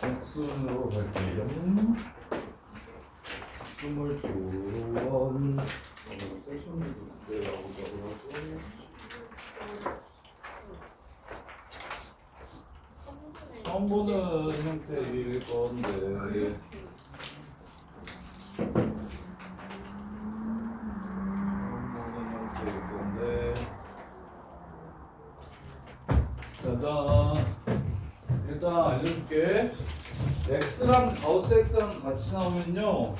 X순으로 갈게요. 22번. 세션도 그때 나오더라고. 처음 보는 형태일 건데. 짜잔. 일단 알려줄게. x랑 가우스 x랑 같이 나오면요,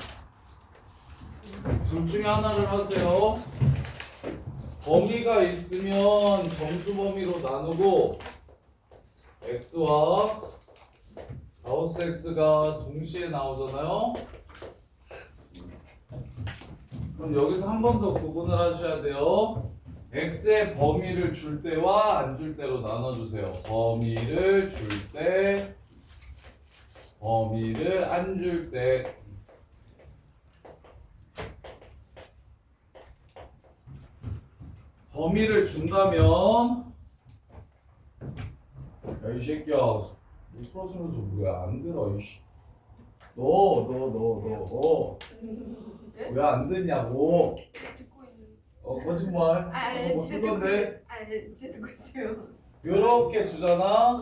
둘 중에 하나를 하세요. 범위가 있으면 정수 범위로 나누고 x와 가우스 x가 동시에 나오잖아요. 그럼 여기서 한 번 더 구분을 하셔야 돼요. x의 범위를 줄 때와 안 줄 때로 나눠주세요. 범위를 줄 때, 범위를 안 줄 때. 범위를 준다면, 야, 이 새끼야, 미끄러 쓰면서 왜 안 들어, 이씨. 너. 왜 안 듣냐고. 듣고 있는. 거짓말. 못 쓰던데. 진짜 듣고 있어요. 요렇게 주잖아.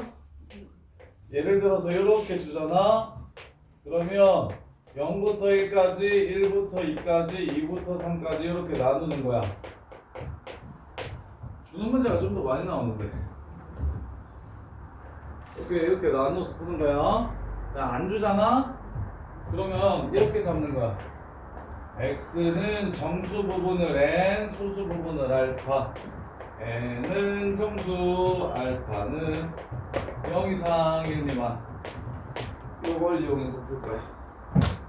예를 들어서 요렇게 주잖아. 그러면 0부터 1까지, 1부터 2까지, 2부터 3까지 이렇게 나누는 거야. 주는 문제가 좀 더 많이 나오는데. 이렇게 나눠서 푸는 거야. 안 주잖아? 그러면 이렇게 잡는 거야. x는 정수 부분을 n, 소수 부분을 알파. n은 정수, 알파는 0 이상 1 미만. 이걸 이용해서 풀 거야.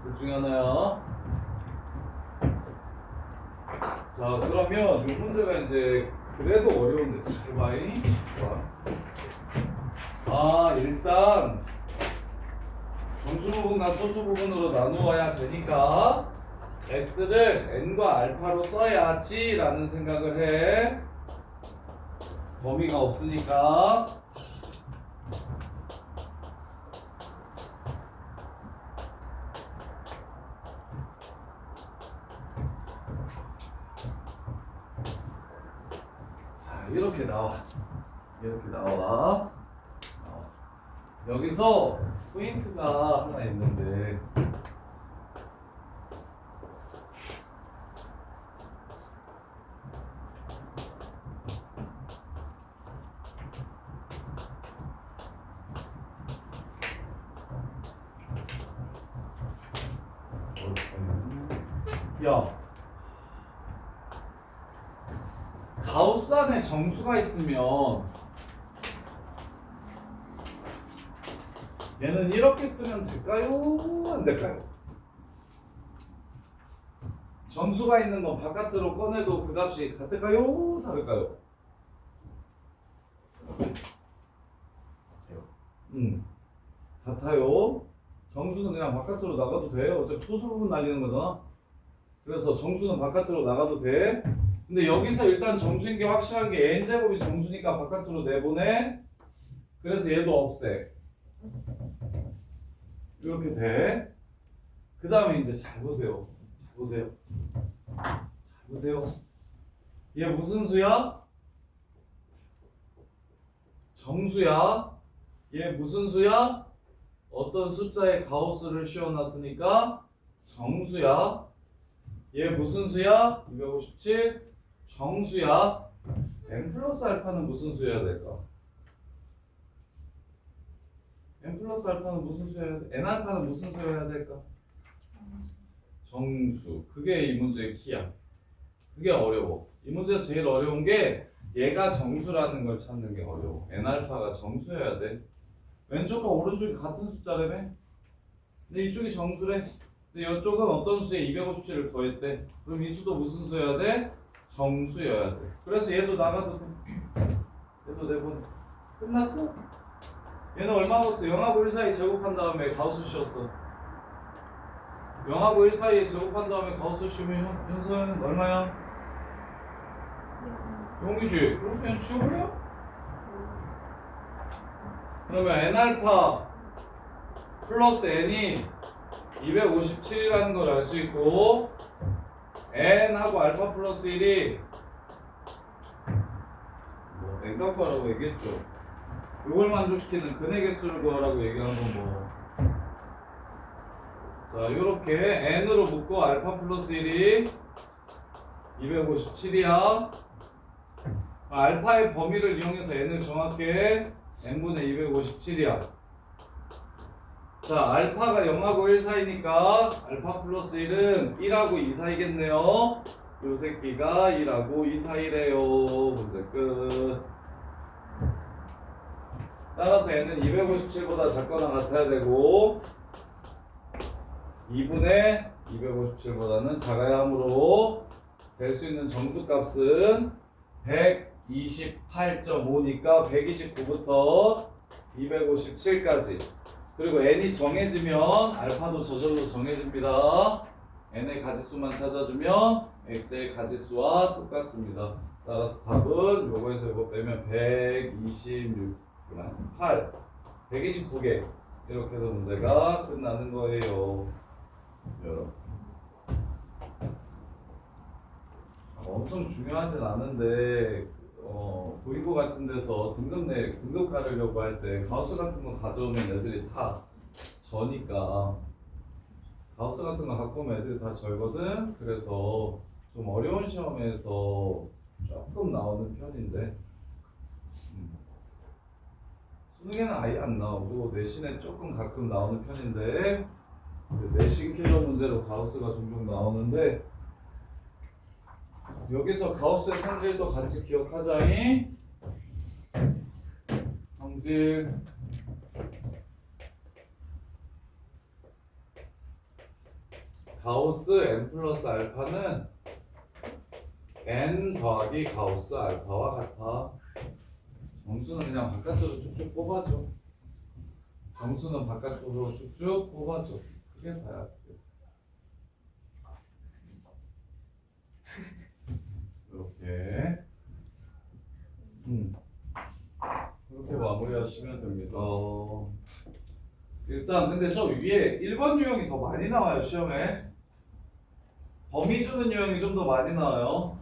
둘 중에 하나야. 자, 그러면 이 문제가 이제 그래도 어려운데 잘 봐잉. 일단 정수 부분과 소수 부분으로 나누어야 되니까 x를 n과 알파로 써야지 라는 생각을 해. 범위가 없으니까. 자, 이렇게 나와. 여기서 포인트가 하나 있는데, 야, 가우스 안에 정수가 있으면 얘는 이렇게 쓰면 될까요? 안 될까요? 정수가 있는 건 바깥으로 꺼내도 그 값이 같을까요? 다를까요? 같아요. 정수는 그냥 바깥으로 나가도 돼. 어차피 소수 부분 날리는 거잖아. 그래서 정수는 바깥으로 나가도 돼. 근데 여기서 일단 정수인 게 확실한 게 n제곱이 정수니까 바깥으로 내보내. 그래서 얘도 없애. 이렇게 돼. 그 다음에 이제 잘 보세요. 얘 무슨 수야? 정수야. 얘 무슨 수야? 어떤 숫자에 가우스를 씌워놨으니까 정수야. 얘 무슨 수야? 257 정수야. n 플러스 알파는 무슨 수여야 될까? n 플러스 알파는 무슨 수여야 돼? n 알파는 무슨 수여야 될까? 정수. 그게 이 문제의 키야. 그게 어려워. 이 문제에서 제일 어려운 게 얘가 정수라는 걸 찾는 게 어려워. n 알파가 정수여야 돼. 왼쪽과 오른쪽이 같은 숫자라며? 근데 이쪽이 정수래. 근데 이쪽은 어떤 수에 257을 더했대. 그럼 이 수도 무슨 수여야 돼? 정수여야 돼. 그래서 얘도 나가도 돼. 얘도 내보내. 끝났어? 얘는 얼마 먹었어? 0하고 1 사이 제곱한 다음에 가우스 씌웠어. 0하고 1 사이에 제곱한 다음에 가우스 씌우면 현서는 얼마야? 0이지. 그래서 그냥 치워버려? 그러면 n알파 플러스 n이 257이라는 걸 알 수 있고 n하고 알파 플러스 1이 뭐 n 값과라고 얘기했죠. 이걸 만족시키는 근의 개수를 구하라고 얘기한 건 뭐. 자, 요렇게 n으로 묶고 알파 플러스 1이 257이야. 알파의 범위를 이용해서 n을 정할게. n분의 257이야. 자, 알파가 0하고 1 사이니까 알파 플러스 1은 1하고 2 사이겠네요. 요 새끼가 1하고 2 사이래요. 문제 끝. 따라서 n은 257보다 작거나 같아야 되고 2분의 257보다는 작아야 하므로 될 수 있는 정수값은 128.5니까 129부터 257까지. 그리고 n이 정해지면 알파도 저절로 정해집니다. n의 가지수만 찾아주면 x의 가지수와 똑같습니다. 따라서 답은 요거에서 이거 빼면 126, 8, 129개 이렇게 해서 문제가 끝나는 거예요. 여러분. 엄청 중요하진 않은데 보이고 같은 데서 등급 가르려고 할 때 가우스 같은 거 가져오면 애들이 다 저니까 가우스 같은 거 갖고 오면 애들이 다 절거든. 그래서 좀 어려운 시험에서 조금 나오는 편인데 수능에는 아예 안 나오고 내신에 조금 가끔 나오는 편인데 내신 킬러 문제로 가우스가 종종 나오는데 여기서 가우스의 성질도 같이 기억하자니. 성질 가우스 n 플러스 알파는 n 더하기 가우스 알파와 같아. 정수는 그냥 바깥으로 쭉쭉 뽑아줘. 정수는 바깥으로 쭉쭉 뽑아줘. 그게 다야. 이렇게 이렇게 마무리하시면 됩니다. 일단 근데 저 위에 1번 유형이 더 많이 나와요 시험에. 범위 주는 유형이 좀 더 많이 나와요.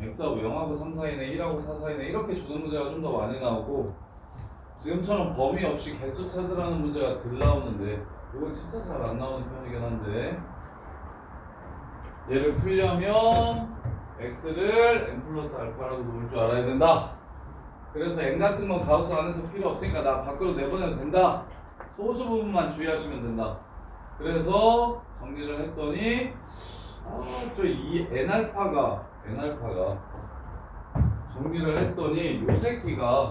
x하고 0하고 3 사이네 1하고 4 사이네 이렇게 주는 문제가 좀 더 많이 나오고 지금처럼 범위 없이 개수 찾으라는 문제가 덜 나오는데 이건 진짜 잘 안 나오는 편이긴 한데 얘를 풀려면 x를 n 플러스 알파라고 놓을 줄 알아야 된다. 그래서 n 같은 건 가우스 안에서 필요 없으니까 나 밖으로 내보내도 된다. 소수 부분만 주의하시면 된다. 그래서 정리를 했더니 저 이 n알파가 정리를 했더니 요 새끼가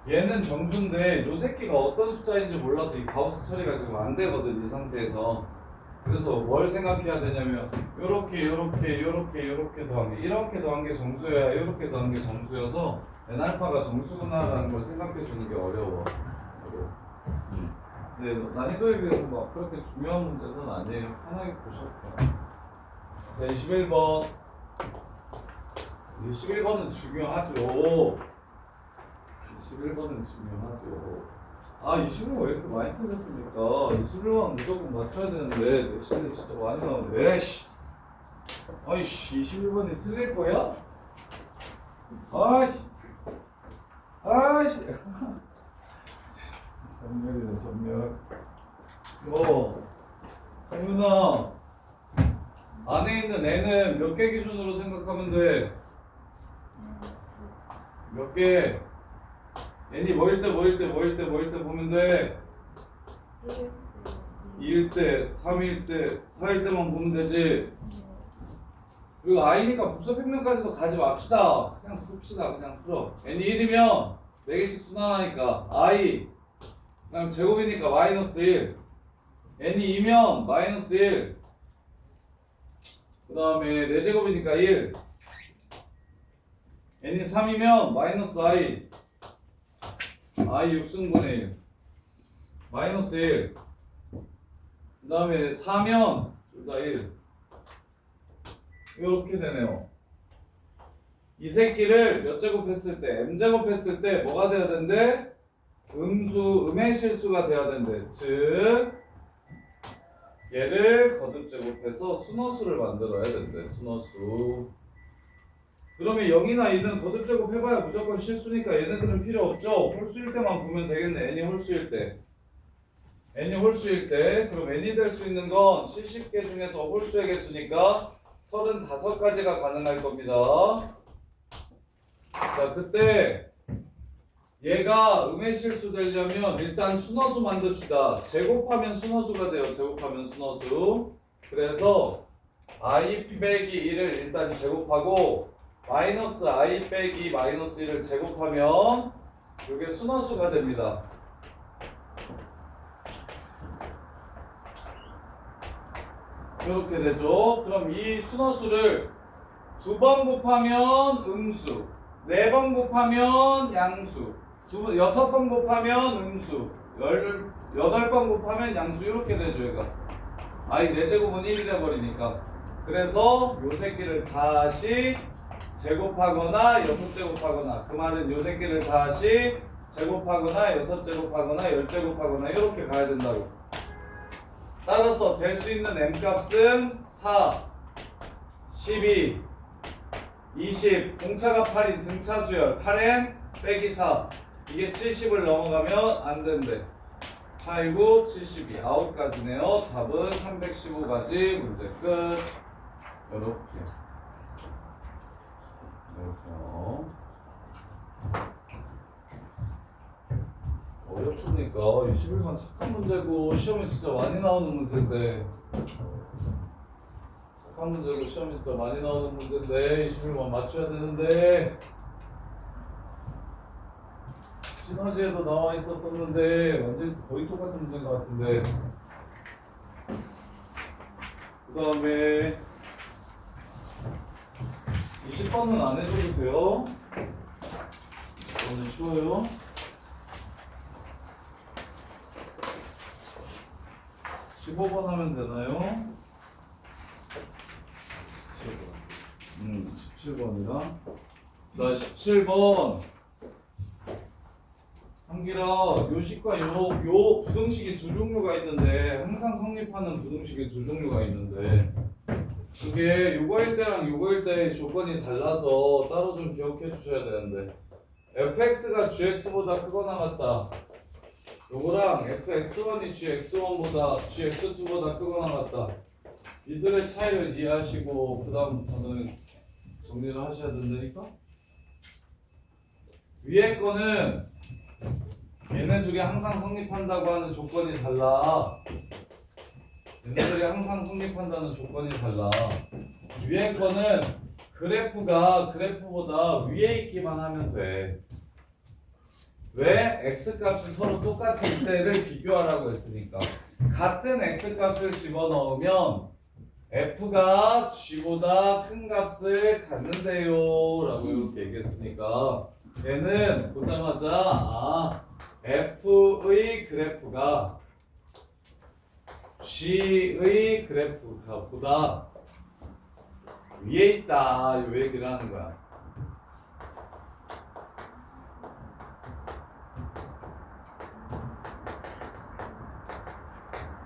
얘는 정수인데 요 새끼가 어떤 숫자인지 몰라서 이 가우스 처리가 지금 안 되거든 이 상태에서. 그래서 뭘 생각해야 되냐면 요렇게 더한 게 이렇게 더한 게 정수여야 이렇게 더한 게 정수여서 n알파가 정수구나라는 걸 생각해 주는 게 어려워. 네, 난이도에 비해서 막 그렇게 중요한 문제는 아니에요. 편하게 보셔도 돼요. 자, 21번. 21번은 중요하죠. 21번은 중요하죠. 아, 21번 왜 이렇게 많이 틀렸습니까? 21번 무조건 맞춰야 되는데 내신이 진짜 많이 나오네. 에이씨. 아이씨, 21번이 틀릴 거야? 아이씨. 전멸이네, 전멸. 성윤아. 안에 있는 애는 몇 개 기준으로 생각하면 돼? 몇 개? n이 뭐일 때 보면 돼? 2일 때, 3일 때, 4일 때만 보면 되지. 그리고 i니까 복수평면까지도 가지 맙시다. 그냥 풉시다. 그냥 풀어. n이 1이면 4개씩 순환하니까 i 그다음 제곱이니까 마이너스 1. n이 2면 마이너스 1. 그 다음에 4제곱이니까 1. n이 3이면 마이너스 i. i 6승분의 1. 마이너스 1. 그 다음에 4면 둘 다 1. 이렇게 되네요. 이 새끼를 몇 제곱 했을 때, m제곱 했을 때 뭐가 돼야 된대? 음의 실수가 돼야 된대. 즉 얘를 거듭 제곱해서 순허수를 만들어야 된대. 순허수. 그러면 0이나 2는 거듭 제곱해봐야 무조건 실수니까 얘네들은 필요 없죠. 홀수일 때만 보면 되겠네. n이 홀수일 때. n이 홀수일 때. 그럼 n이 될 수 있는 건 70개 중에서 홀수의 개수니까 35가지가 가능할 겁니다. 자, 그때 얘가 음의 실수 되려면 일단 순허수 만듭시다. 제곱하면 순허수가 돼요. 제곱하면 순허수. 그래서 i 빼기 1을 일단 제곱하고 마이너스 i 빼기 마이너스 1을 제곱하면 이게 순허수가 됩니다. 이렇게 되죠. 그럼 이 순허수를 2번 곱하면 음수, 4번 곱하면 양수, 6번 곱하면 음수, 18번 곱하면 양수 이렇게 되죠. 얘가 i 4제곱은 1이 돼버리니까. 그래서 요 새끼를 다시 제곱하거나 6제곱하거나, 그 말은 요 새끼를 다시 제곱하거나 6제곱하거나 10제곱하거나 이렇게 가야 된다고. 따라서 될 수 있는 m값은 4, 12, 20, 공차가 8인 등차 수열 8n 빼기 4. 이게 70을 넘어가면 안 된대. 8, 9, 72, 9가지네요. 답은 315가지. 문제 끝. 요렇게. 이렇게요. 어렵습니까? 21번 착한 문제고 시험에 진짜 많이 나오는 문제인데, 착한 문제고 시험에 진짜 많이 나오는 문제인데 21번 맞춰야 되는데, 시너지에도 나와 있었었는데 완전 거의 똑같은 문제인 것 같은데. 그 다음에 20번은 안 해줘도 돼요. 20번은 쉬워요. 15번 하면 되나요? 17번이랑. 자, 17번. 한기라, 요식과 요 부등식이 두 종류가 있는데, 항상 성립하는 부등식이 두 종류가 있는데, 그게 요거일 때랑 요거일 때의 조건이 달라서 따로 좀 기억해 주셔야 되는데, fx가 gx보다 크거나 같다. 요거랑 fx1이 gx1보다 gx2보다 크거나 같다. 이들의 차이를 이해하시고 그 다음 저는 정리를 하셔야 된다니까. 위에 거는 얘네 둘이 항상 성립한다고 하는 조건이 달라. 얘네들이 항상 성립한다는 조건이 달라. 위에 거는 그래프가 그래프보다 위에 있기만 하면 돼. 왜? x값이 서로 똑같을 때를 비교하라고 했으니까. 같은 x값을 집어넣으면 f가 g보다 큰 값을 갖는데요 라고 이렇게 얘기했으니까, 얘는 보자마자 f의 그래프가 g의 그래프보다 위에 있다, 요 얘기를 하는 거야.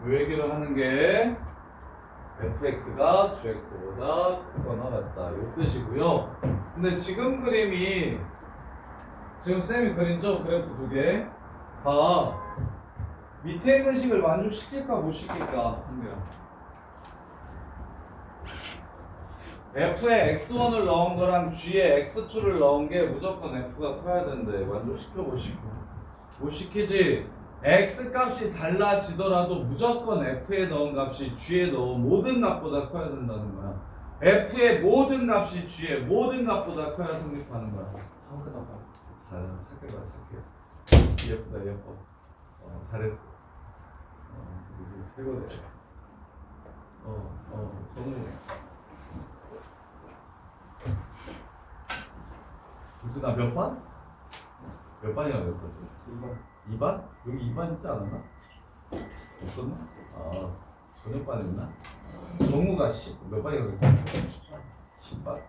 요 얘기를 하는 게 fx가 gx보다 크거나 같다, 요 뜻이고요. 근데 지금 그림이, 지금 쌤이 그린 저 그래프 두 개 다 밑에 있는 식을 만족시킬까 못 시킬까 합니다. f에 x1을 넣은 거랑 g에 x2를 넣은 게 무조건 f가 커야 된대. 만족시켜 못 시켜? 못 시키지. x 값이 달라지더라도 무조건 f에 넣은 값이 g에 넣은 모든 값보다 커야 된다는 거야. f의 모든 값이 g의 모든 값보다 커야 성립하는 거야. 잘 착해봐, 착해. 예쁘다, 예뻐. 잘했어. 이제 최고네. 성공해. 우진아 몇 반? 몇 반이라고 했었지? 2반? 2반? 여기 2반 있지 않았나? 없었나? 저녁반 했나? 정우가 몇 반이라고 했었지? 10반?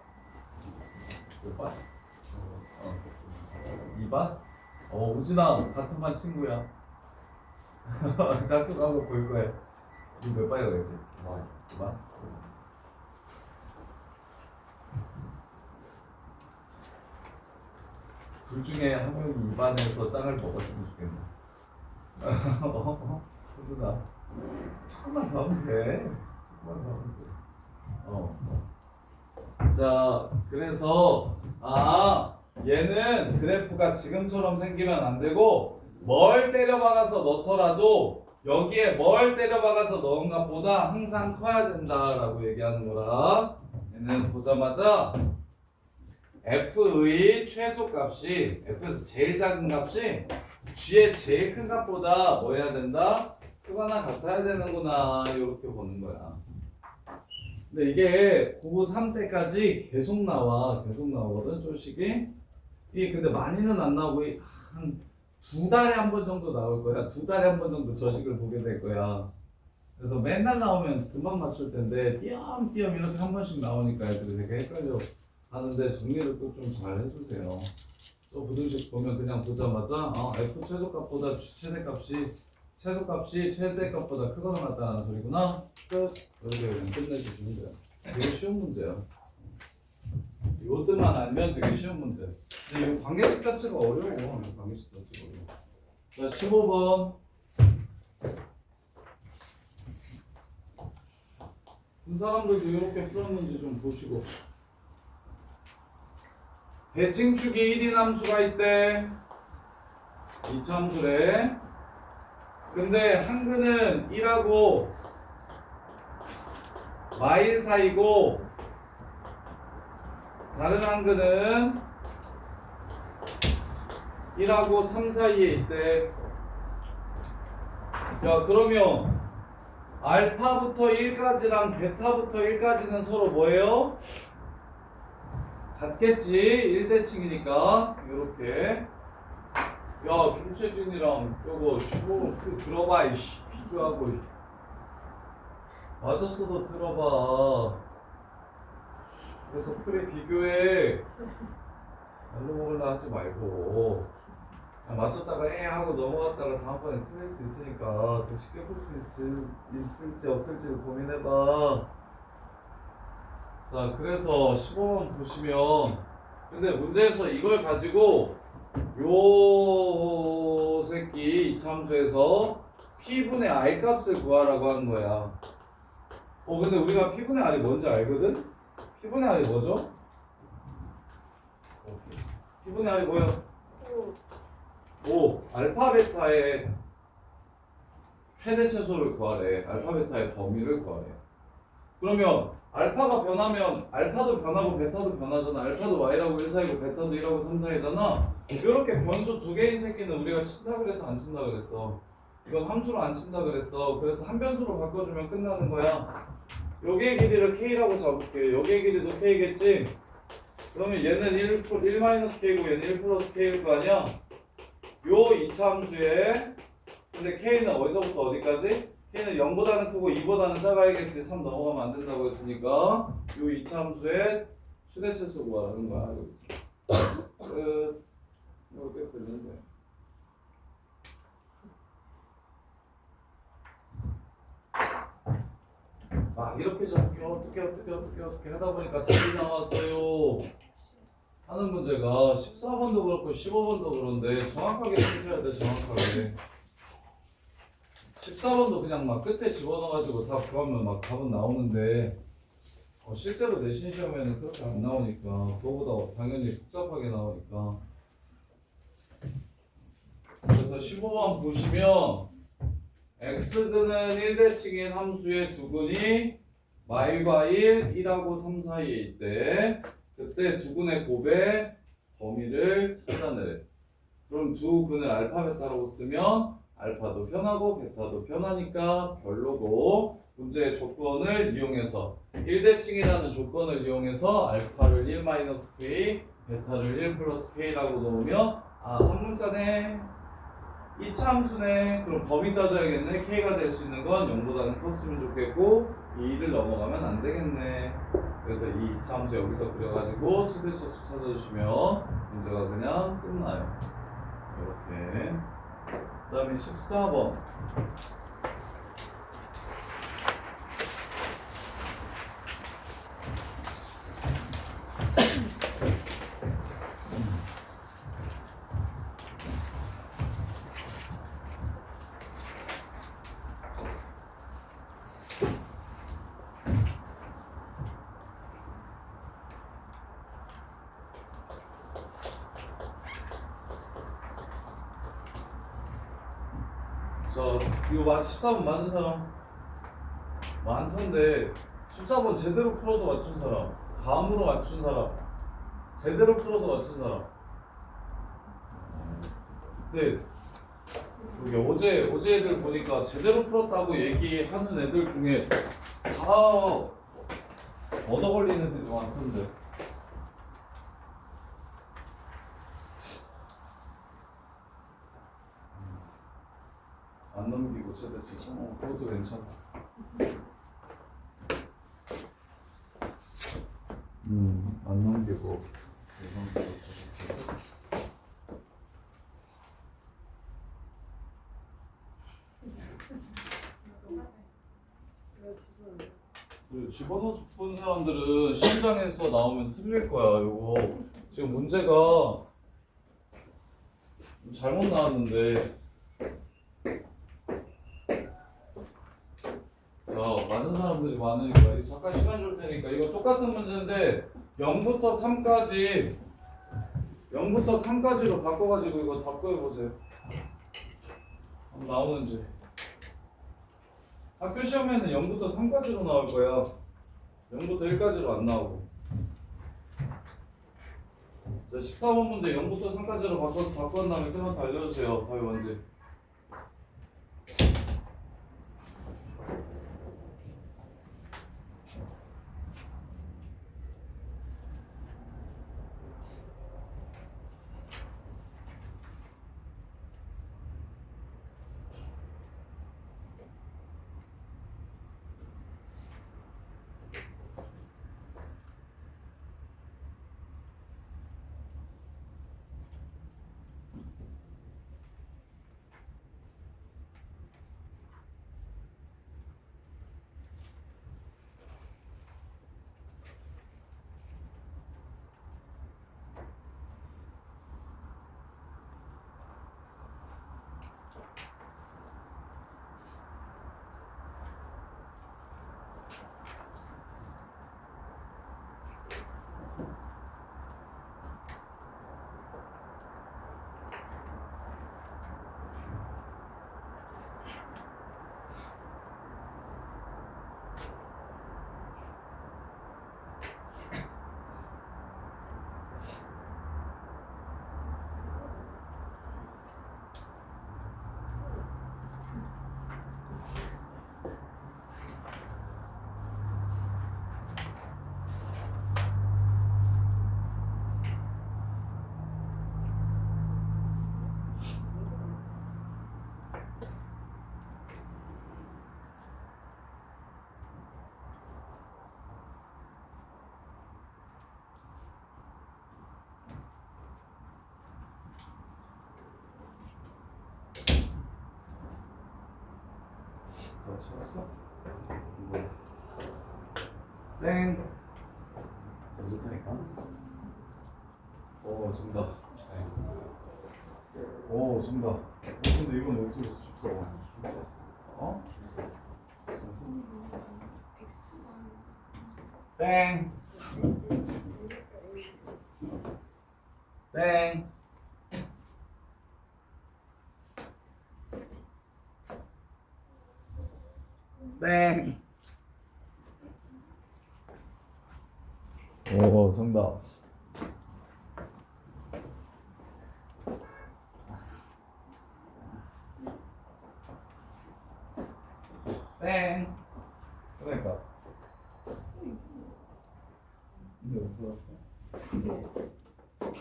몇 반? 2반? 우진아 같은 반 친구야. 학교 가면 볼 거야. 지금 몇 반이라고 했지? 두 반? 둘 중에 한 명이 입안에서 짱을 먹었으면 좋겠네. 호준아, 조금만 더 하면 돼. 조금만 더 하면 돼. 자, 그래서 얘는 그래프가 지금처럼 생기면 안 되고 뭘 때려박아서 넣더라도 여기에 뭘 때려박아서 넣은 것보다 항상 커야 된다라고 얘기하는 거라. 얘는 보자마자 f의 최소값이 f에서 제일 작은 값이 g의 제일 큰 값보다 뭐 해야 된다? 크거나 같아야 되는구나 이렇게 보는 거야. 근데 이게 고3 때까지 계속 나오거든 조식이. 이게 근데 많이는 안 나오고 한 2달에 한 번 정도 나올 거야. 2달에 한 번 정도 저식을 보게 될 거야. 그래서 맨날 나오면 금방 맞출 텐데 띄엄띄엄 이렇게 한 번씩 나오니까 애들이 되게 헷갈려 하는데 정리를 꼭 좀 잘 해주세요. 저 부등식 보면 그냥 보자마자 f 최소값보다 최소값이 최대값보다 크거나 같다는 소리구나. 끝. 이렇게 그냥 끝내주시면 돼요. 되게 쉬운 문제야. 이것들만 알면 되게 쉬운 문제. 근데 이 관계식 자체가 어려워. 관계식 자체가 어려워. 자, 15번. 이 사람들도 이렇게 풀었는지 좀 보시고. 대칭축이 1인 함수가 있대. 이차 함수래. 근데 한근은 1하고 마일 사이고 다른 한근은 1하고 3 사이에 있대. 야, 그러면 알파부터 1까지랑 베타부터 1까지는 서로 뭐예요? 같겠지. 1대칭이니까 요렇게. 야, 김채진이랑 저거 15 들어봐 이씨. 비교하고 맞았어도 들어봐. 그래서 풀에 비교해. 날로 먹으려 하지 말고 그냥 맞췄다가 하고 넘어갔다가 다음번에 틀릴 수 있으니까 더 쉽게 풀 수 있을지 없을지를 고민해봐. 자, 그래서 15번 보시면 근데 문제에서 이걸 가지고 요 새끼 이차함수에서 p분의 r 값을 구하라고 하는 거야. 근데 우리가 p분의 r이 뭔지 알거든? p분의 r이 뭐죠? p분의 r이 뭐야? 5. 알파 베타의 최대 최소를 구하래. 알파 베타의 범위를 구하래. 그러면 알파가 변하면 알파도 변하고 베타도 변하잖아. 알파도 y라고 1 사이고 베타도 1하고 3 사이잖아. 이렇게 변수 두 개인 새끼는 우리가 친다 그랬어, 안 친다 그랬어? 이건 함수로 안 친다 그랬어. 그래서 한 변수로 바꿔주면 끝나는 거야. 여기의 길이를 k라고 잡을게. 여기의 길이도 k겠지? 그러면 얘는 1-k고 얘는 1 플러스 k일 거 아니야? 요 이차 함수에 근데 k는 어디서부터 어디까지? k는 0보다는 크고 2보다는 작아야겠지. 3 넘어가면 안 된다고 했으니까 요 이차 함수의 최대 최소 구하라는 거야. 여기서 끝. 이렇게 됐는데 이렇게 저렇게 어떻게 하다 보니까 답이 나왔어요 하는 문제가 14번도 그렇고 15번도 그런데 정확하게 푸셔야 돼. 정확하게 14번도 그냥 막 끝에 집어넣어가지고 답 구하면 막 답은 나오는데 실제로 내신 시험에는 그렇게 안 나오니까 그거보다 당연히 복잡하게 나오니까. 그래서 15번 보시면 x근은 1대칭인 함수의 두근이 마일과 1하고 3 사이에 있대. 그때 두근의 곱의 범위를 찾아내래. 그럼 두 근을 알파 베타라고 쓰면 알파도 편하고 베타도 편하니까 별로고, 문제의 조건을 이용해서 1대칭이라는 조건을 이용해서 알파를 1-k, 베타를 1 플러스 k라고 넣으면 한 문자네. 이 참수네. 그럼 범위 따져야겠네. k가 될 수 있는 건 0보다는 컸으면 좋겠고 2를 넘어가면 안 되겠네. 그래서 이 참수 여기서 그려가지고 최대 최소 찾아주시면 문제가 그냥 끝나요. 이렇게. 그 다음에 14번. 자, 이거 14번 맞은 사람 많던데 14번 제대로 풀어서 맞춘 사람, 감으로 맞춘 사람, 제대로 풀어서 맞춘 사람. 네, 여기 어제 애들 보니까 제대로 풀었다고 얘기하는 애들 중에 다 얻어 걸리는 애들이 많던데. 안 넘기고 제대로 그것도 괜찮아. 안 넘기고. 그리고 집어넣어서 푸는 사람들은 시험장에서 나오면 틀릴 거야. 요거 지금 문제가 좀 잘못 나왔는데. 맞은 사람들이 많으니까 잠깐 시간 줄 테니까 이거 똑같은 문제인데 0부터 3까지로 바꿔가지고 이거 답구해보세요. 한번 나오는지. 학교 시험에는 0부터 3까지로 나올 거야. 0부터 1까지로 안 나오고. 자, 14번 문제 0부터 3까지로 바꿔서 답구한 다음에 쌤한테 알려주세요. 답이 뭔지. 찾았어? 땡. 어쨌다니까. 오, 정답. 오, 정답. 근데 이건 어떻게 14번? 어? 찾았어? 땡. 땡. 땡. 오, 정답. 땡. 그러니까. 근데 왜 불렀어?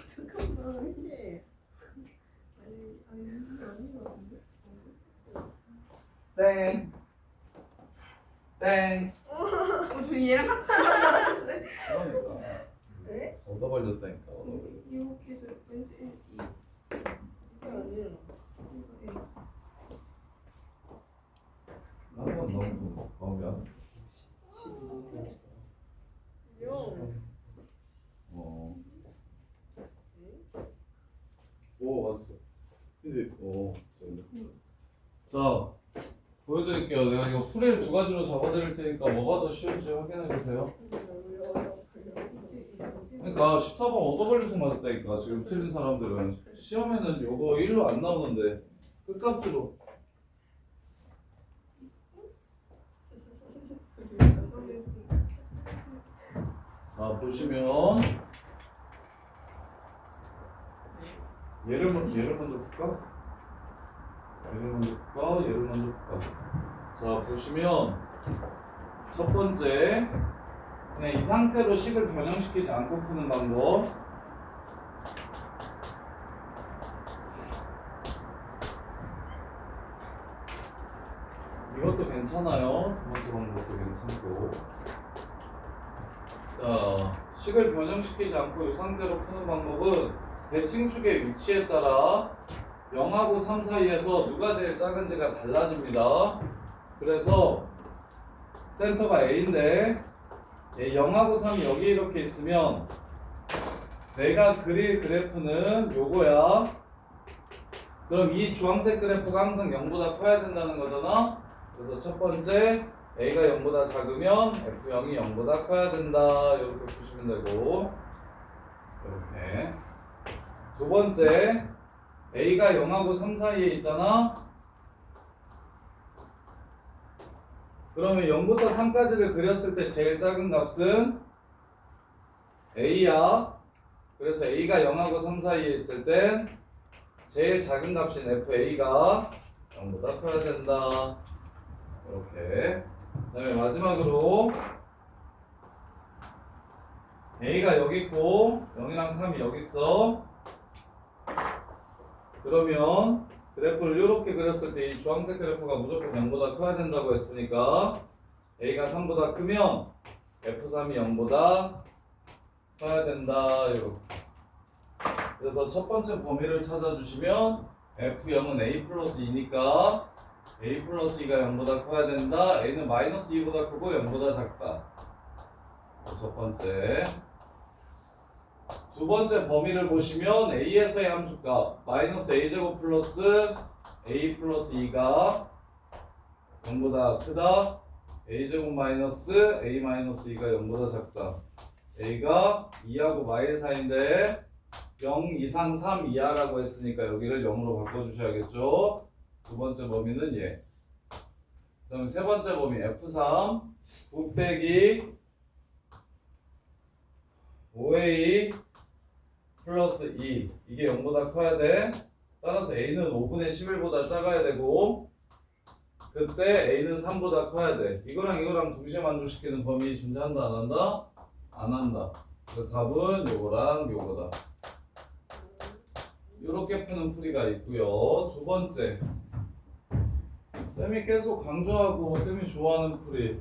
잠깐만, 그치? 아닌 것 같은데? 땡. 땡. 저 얘랑 같이 하는데? 그러니까. 네? 얻어 걸렸다니까. 얻어 걸렸어. 이렇게 해서 왠지 이 한번 너무 나오면 오 왔어. 근데 자 보여드릴게요. 내가 이거 풀이를 두 가지로 잡아드릴 테니까 뭐가 더 쉬운지 확인해 보세요. 그러니까 14번 얻어걸려서 맞았다니까. 지금 틀린 사람들은 시험에는 요거 1로 안 나오는데 끝값으로. 자 보시면 얘를 먼저 볼까? 얘를 먼저 볼까? 자 보시면 첫 번째 그냥 이 상태로 식을 변형시키지 않고 푸는 방법. 이것도 괜찮아요. 두 번째 방법도 괜찮고. 자, 식을 변형시키지 않고 이 상태로 푸는 방법은 대칭축의 위치에 따라 0하고 3 사이에서 누가 제일 작은지가 달라집니다. 그래서 센터가 A인데 0하고 3이 여기 이렇게 있으면 내가 그릴 그래프는 요거야. 그럼 이 주황색 그래프가 항상 0보다 커야 된다는 거잖아. 그래서 첫 번째 A가 0보다 작으면 F0이 0보다 커야 된다. 이렇게 보시면 되고 이렇게 두 번째 A가 0하고 3 사이에 있잖아. 그러면 0부터 3까지를 그렸을 때 제일 작은 값은 A야. 그래서 A가 0하고 3 사이에 있을 땐 제일 작은 값인 FA가 0보다 커야 된다. 이렇게. 그 다음에 마지막으로 A가 여기 있고 0이랑 3이 여기 있어. 그러면 그래프를 이렇게 그렸을 때 이 주황색 그래프가 무조건 0보다 커야 된다고 했으니까 A가 3보다 크면 F3이 0보다 커야 된다. 이렇게. 그래서 첫 번째 범위를 찾아주시면 F0은 A 플러스 2니까 A 플러스 2가 0보다 커야 된다. A는 마이너스 2보다 크고 0보다 작다. 첫 번째. 두 번째 범위를 보시면 A에서의 함수값 마이너스 A제곱 플러스 A 플러스 2가 0보다 크다. A제곱 마이너스 A 마이너스 2가 0보다 작다. A가 2하고 마일 사이인데 0 이상 3 이하라고 했으니까 여기를 0으로 바꿔주셔야겠죠. 두 번째 범위는 얘. 그 다음에 세 번째 범위 F3 9 빼기 5A 플러스 2 이게 0보다 커야 돼. 따라서 A는 5분의 11보다 작아야 되고 그때 A는 3보다 커야 돼. 이거랑 동시에 만족시키는 범위 존재한다 안 한다? 안 한다. 그래서 답은 요거랑 요거다. 요렇게 푸는 풀이가 있고요. 두 번째 쌤이 계속 강조하고 쌤이 좋아하는 풀이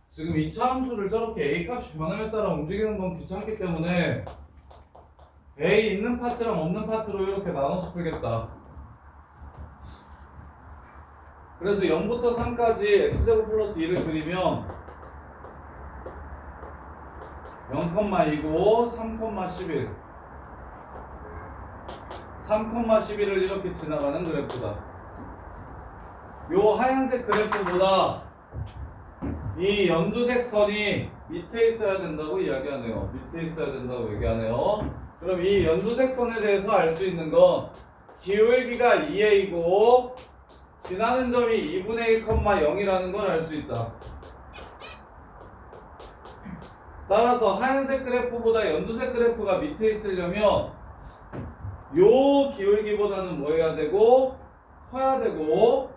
지금 2차 함수를 저렇게 A값이 변함에 따라 움직이는 건 귀찮기 때문에 A 있는 파트랑 없는 파트로 이렇게 나눠서 풀겠다. 그래서 0부터 3까지 x제곱 플러스 2를 그리면 0,2고 3,11 3,11을 이렇게 지나가는 그래프다. 요 하얀색 그래프보다 이 연두색 선이 밑에 있어야 된다고 이야기하네요. 밑에 있어야 된다고 얘기하네요. 그럼 이 연두색 선에 대해서 알 수 있는 건 기울기가 2a이고 지나는 점이 2분의 1,0이라는 걸 알 수 있다. 따라서 하얀색 그래프보다 연두색 그래프가 밑에 있으려면 요 기울기보다는 뭐 해야 되고 커야 되고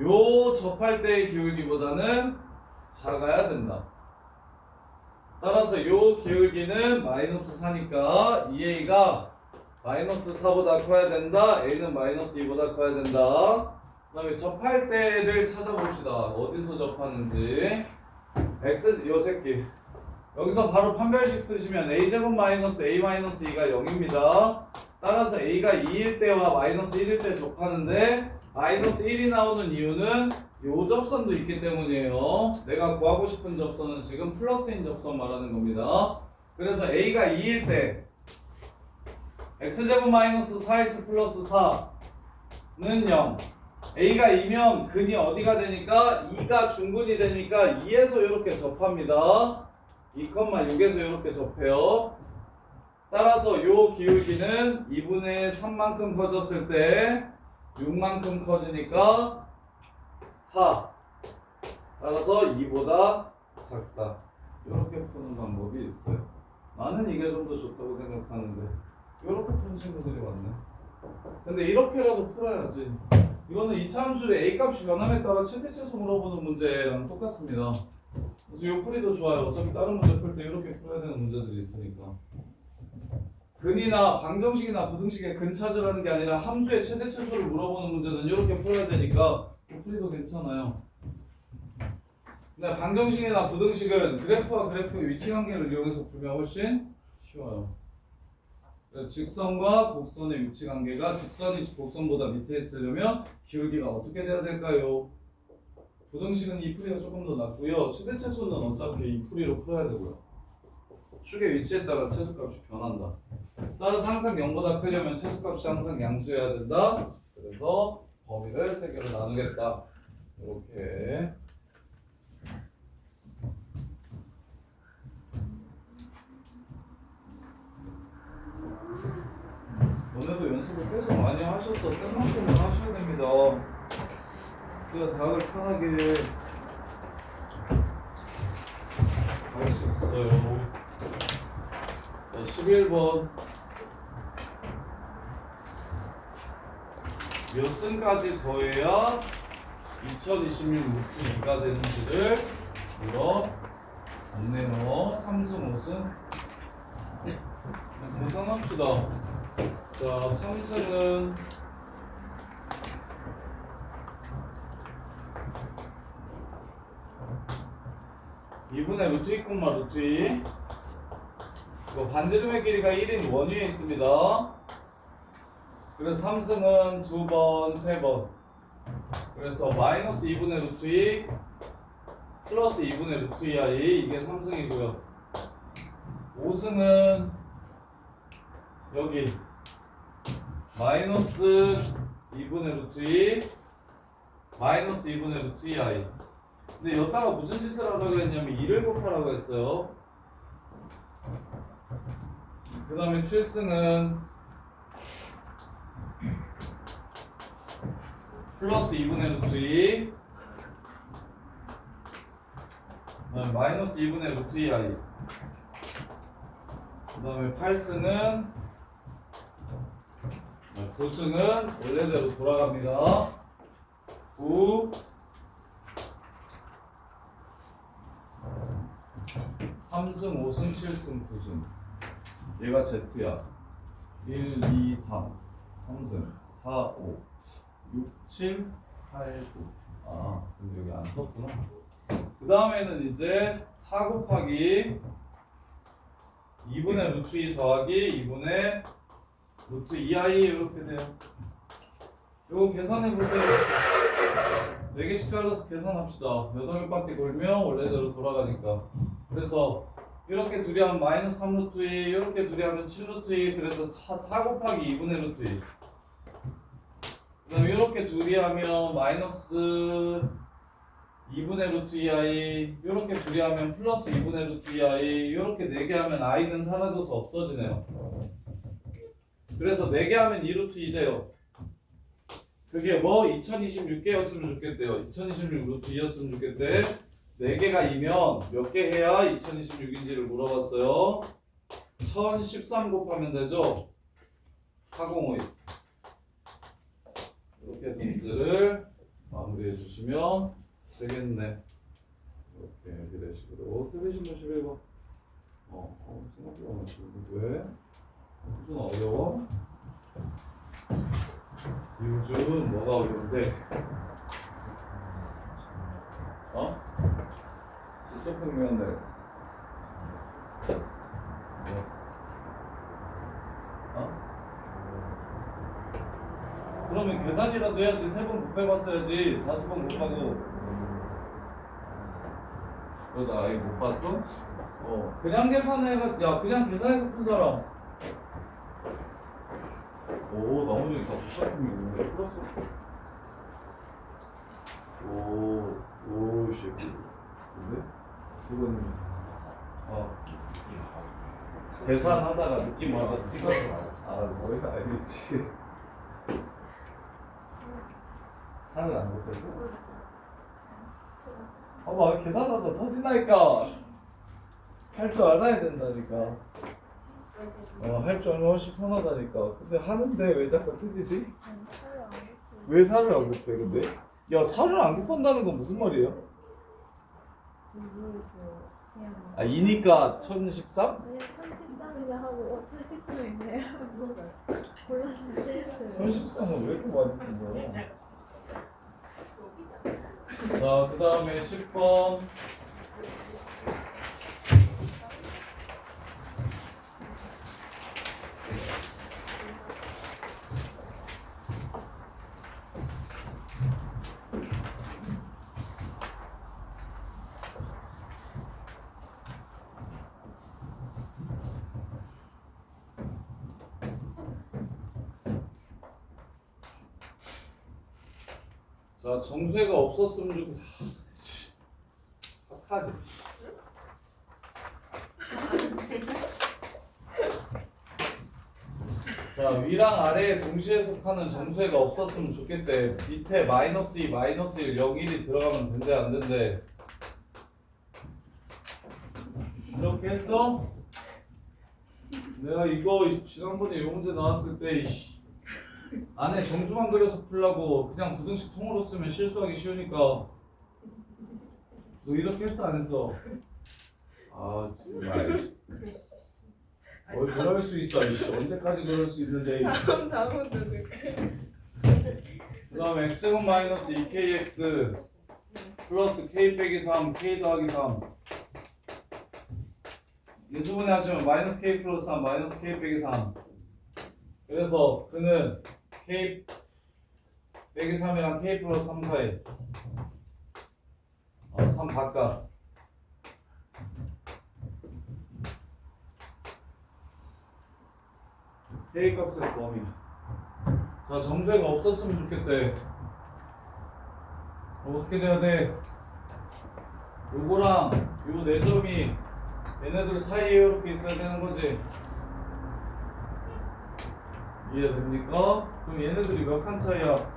요 접할 때의 기울기보다는 작아야 된다. 따라서 요 기울기는 마이너스 4니까 2a가 마이너스 4보다 커야 된다. a는 마이너스 2보다 커야 된다. 그 다음에 접할 때를 찾아봅시다. 어디서 접하는지. x 요 새끼 여기서 바로 판별식 쓰시면 a제곱 마이너스 a 마이너스 2가 0입니다. 따라서 a가 2일 때와 마이너스 1일 때 접하는데 마이너스 1이 나오는 이유는 요 접선도 있기 때문이에요. 내가 구하고 싶은 접선은 지금 플러스인 접선 말하는 겁니다. 그래서 a가 2일 때 x제곱 마이너스 4x 플러스 4는 0. a가 2면 근이 어디가 되니까 2가 중근이 되니까 2에서 이렇게 접합니다. 2,6에서 이렇게 접해요. 따라서 요 기울기는 2분의 3만큼 커졌을 때 6만큼 커지니까 4. 따라서 2보다 작다. 이렇게 푸는 방법이 있어요. 나는 이게 좀 더 좋다고 생각하는데 이렇게 푸는 친구들이 많네. 근데 이렇게라도 풀어야지. 이거는 이차함수의 a 값이 변함에 따라 최대치수 물어보는 문제랑 똑같습니다. 그래서 이 풀이도 좋아요. 어차피 다른 문제 풀 때 이렇게 풀어야 되는 문제들이 있으니까. 근이나 방정식이나 부등식의 근 찾으라는 게 아니라 함수의 최대치수를 물어보는 문제는 이렇게 풀어야 되니까 이 풀이도 괜찮아요. 근데 방정식이나 부등식은 그래프와 그래프의 위치 관계를 이용해서 풀면 훨씬 쉬워요. 그래서 직선과 곡선의 위치 관계가 직선이 곡선보다 밑에 있으려면 기울기가 어떻게 돼야 될까요? 부등식은 이 풀이가 조금 더 낫고요. 최대치수는 어차피 이 풀이로 풀어야 되고요. 축의 위치에 따라 최소값이 변한다. 따라서 항상 0보다 크려면 최소값이 항상 양수여야 된다. 그래서 범위를 3개로 나누겠다. 이렇게. 오늘도 연습을 계속 많이 하셔서 센 만큼은 하셔야 됩니다. 그래야 다음을 편하게 할 수 있어요. 자, 11번 몇 승까지 더해야 2026 루트 2가 되는지를 물어. 안내어 3승 5승 계산합시다. 자, 3승은 2분의 루트 2, 루트 2. 이거 반지름의 길이가 1인 원위에 있습니다. 그래서 3승은 2번, 3번. 그래서 마이너스 2분의 루트 2 플러스 2분의 루트 2i 이게 3승이고요. 5승은 여기 마이너스 2분의 루트 2 마이너스 2분의 루트 2i. 근데 여기다가 무슨 짓을 하라고 했냐면 2를 곱하라고 했어요. 그 다음에 7승은 플러스 2분의 루트 2 그 다음에 마이너스 2분의 루트 2i. 그 다음에 8승은 9승은 원래대로 돌아갑니다. 9 3승, 5승, 7승, 9승. 얘가 Z야. 1, 2, 3. 3승. 4, 5. 6, 7, 8, 9. 아, 근데 여기 안 썼구나. 그 다음에는 이제 4 곱하기 2분의 루트 2 더하기 2분의 루트 2i 이렇게 돼요. 요거 계산해보세요. 4개씩 잘라서 계산합시다. 8개밖에 돌면 원래대로 돌아가니까. 그래서 이렇게 둘이 하면 마이너스 3 루트 2, 이렇게 둘이 하면 7 루트 2, 그래서 4 곱하기 2분의 루트 2. 그 다음에 이렇게 둘이 하면 마이너스 2분의 루트 2i, 이렇게 둘이 하면 플러스 2분의 루트 2i, 이렇게 4개 하면 i는 사라져서 없어지네요. 그래서 4개 하면 2 루트 2 돼요. 그게 뭐 2026개였으면 좋겠대요. 2026 루트 2였으면 좋겠대. 4개가 2면 몇 개 해야 2026인지를 물어봤어요. 1013 곱하면 되죠. 4052. 이렇게 해서 문제를 마무리해 주시면 되겠네. 이렇게 이런 식으로. 틀리신 분 11번. 생각보다 어렵지. 왜? 무슨 어려워? 요즘 뭐가 어려운데? 수평면을 3번 곱해봤어야지. 5번 곱하고. 그러다 아예 못 봤어? 그냥 계산해가 야 그냥 계산해서 푼 사람. 오 나머지 다 똑같은 게 플러스. 오 새끼. 근데 그건 계산하다가 느낌 와서 찍었어. 뭐야 알겠지. 살을 안 곱했어? 봐봐 계산하다 터진다니까. 할 줄 알아야 된다니까. 할 줄 알면 훨씬 편하다니까. 근데 하는데 왜 자꾸 틀리지? 왜 살을 안 곱해 근데? 야 살을 안 곱한다는 건 무슨 말이에요? 2니까 1013? 1013이라 하고 1013 있네요. 골랐는데 1013은 왜 이렇게 많이 쓴 거야? 자, 그 다음에 10번. 자, 정수해가 없었으면 좋겠다. 하지. 자, 위랑 아래에 동시에 속하는 정수해가 없었으면 좋겠대. 밑에 -2, -1, 0, 1이 들어가면 된대 안 된대. 이렇게 했어? 내가 이거 지난번에 이 문제 나왔을 때 안에 정수만 그려서 풀라고 그냥 부등식 통으로 쓰면 실수하기 쉬우니까 너 이렇게 했어 안 했어? 정말 뭘 그럴 수 있어 언제까지 그럴 수 있는데. 다음은 그 다음에 x제곱 마이너스 2kx 플러스 k 빼기 3 k 더하기 3 인수분해 하시면 마이너스 k 플러스 3 마이너스 k 빼기 3. 그래서 그는 k 빼기 3이랑 k 플러스 3 사이 3 바깥. k 값의 범위. 자, 정수해가 없었으면 좋겠대. 어떻게 돼야 돼? 요거랑 요 네 점이 얘네들 사이에 이렇게 있어야 되는 거지. 이해됩니까? 그럼 얘네들이 몇 칸 차이야?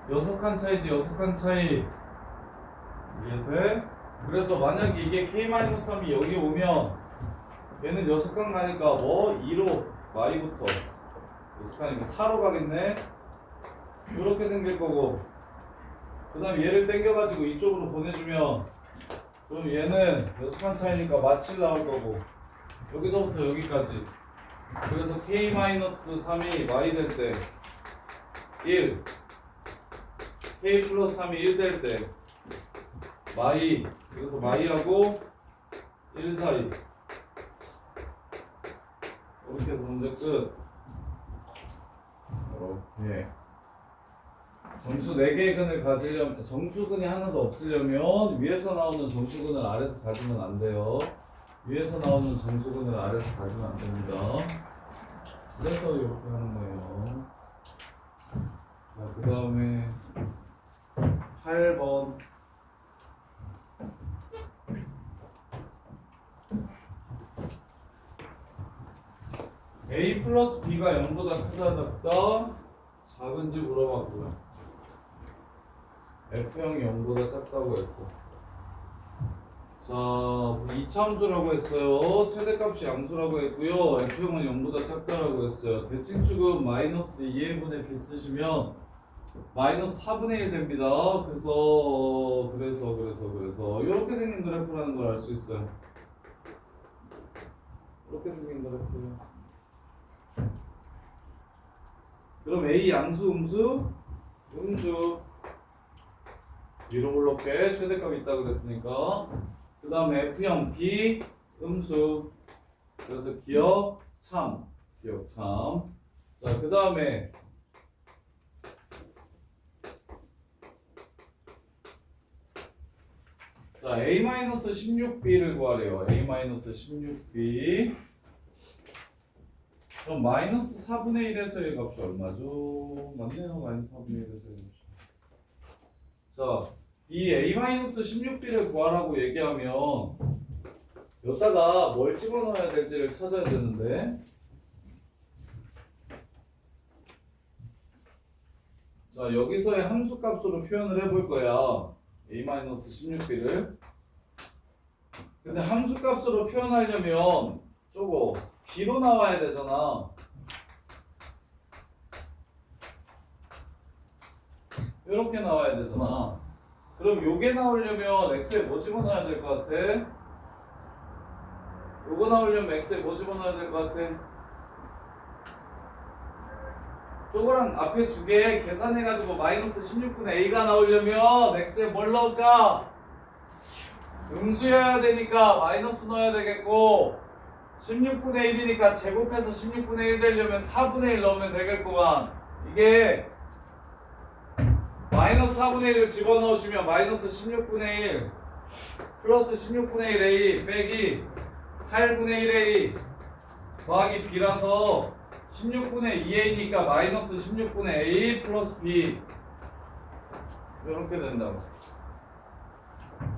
6칸 차이지. 6칸 차이. 이해돼? 그래서 만약에 이게 k-3이 여기 오면 얘는 6칸 가니까 뭐 2로 y부터 6칸이니까 4로 가겠네. 이렇게 생길 거고, 그 다음 얘를 당겨가지고 이쪽으로 보내주면 그럼 얘는 6칸 차이니까 마칠 나올 거고, 여기서부터 여기까지. 그래서 k-3이 y 될 때 1, k 플러스 3이 1 될 때 y, 그래서 y하고 1 사이. 이렇게 해서 문제 끝. 이렇게 정수 4개의 근을 가지려면, 정수근이 하나도 없으려면 위에서 나오는 정수근을 아래에서 가지면 안 돼요. 위에서 나오는 정수근을 아래에서 가지면 안 됩니다. 그래서 이렇게 하는 거예요. 자, 그 다음에 8번. A 플러스 B가 0보다 크다 작다? 작은지 물어봤고요. F형이 0보다 작다고 했고, 자, 이차함수라고 했어요. 최대값이 양수라고 했고요. F형은 0보다 작다라고 했어요. 대칭축은 마이너스 2n분의 B 쓰시면 마이너스 4분의 1 됩니다. 그래서 이렇게 생긴 그래프라는 걸 알 수 있어요. 이렇게 생긴 그래프. 그럼 A 양수 음수? 음수. 위로 올라게 최대값이 있다 그랬으니까. 그 다음에 F형 B 음수. 그래서 기억 참. 자, 그 다음에 자, a-16b를 구하래요. a-16b. 그럼 마이너스 4분의 1에서의 값이 얼마죠? 맞네요. 마이너스 4분의 1에서의 값이. 자, 이 a-16b를 구하라고 얘기하면 여기다가 뭘 집어넣어야 될지를 찾아야 되는데, 자, 여기서의 함수값으로 표현을 해볼 거야. a-16b를. 근데 함수값으로 표현하려면 저거 b로 나와야 되잖아. 이렇게 나와야 되잖아. 그럼 요게 나오려면 x에 뭐 집어넣어야 될 것 같아? 요거 나오려면 x에 뭐 집어넣어야 될 것 같아? 저거랑 앞에 두 개 계산해가지고 마이너스 16분의 a가 나오려면 x에 뭘 넣을까? 음수여야 되니까 마이너스 넣어야 되겠고, 16분의 1이니까 제곱해서 16분의 1 되려면 4분의 1 넣으면 되겠구만. 이게 마이너스 4분의 1을 집어넣으시면 마이너스 16분의 1 플러스 16분의 1a 빼기 8분의 1a 더하기 b라서 16분의 2a니까 마이너스 16분의 a 플러스 b 이렇게 된다고.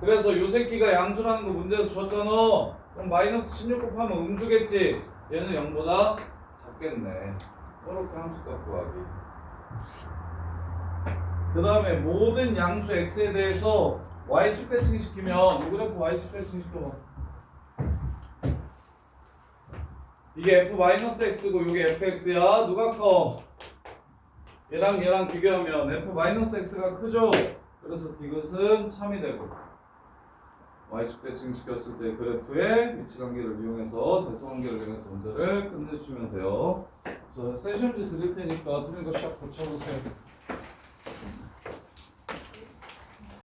그래서 요 새끼가 양수라는 거 문제에서 줬잖아. 그럼 마이너스 16 곱하면 음수겠지. 얘는 0보다 작겠네. 이렇게 함수값 구하기. 그 다음에 모든 양수 x에 대해서 y축 대칭시키면 이 그래프 y축 대칭시켜봐. 이게 f-x고 이게 fx야. 누가 커? 얘랑 비교하면 f-x가 크죠? 그래서 디귿은 참이 되고, y축 대칭시켰을 때 그래프의 위치관계를 이용해서 대소관계를 이용해서 문제를 끝내주시면 돼요. 저 세션지 드릴 테니까 틀린 거 샥 고쳐보세요.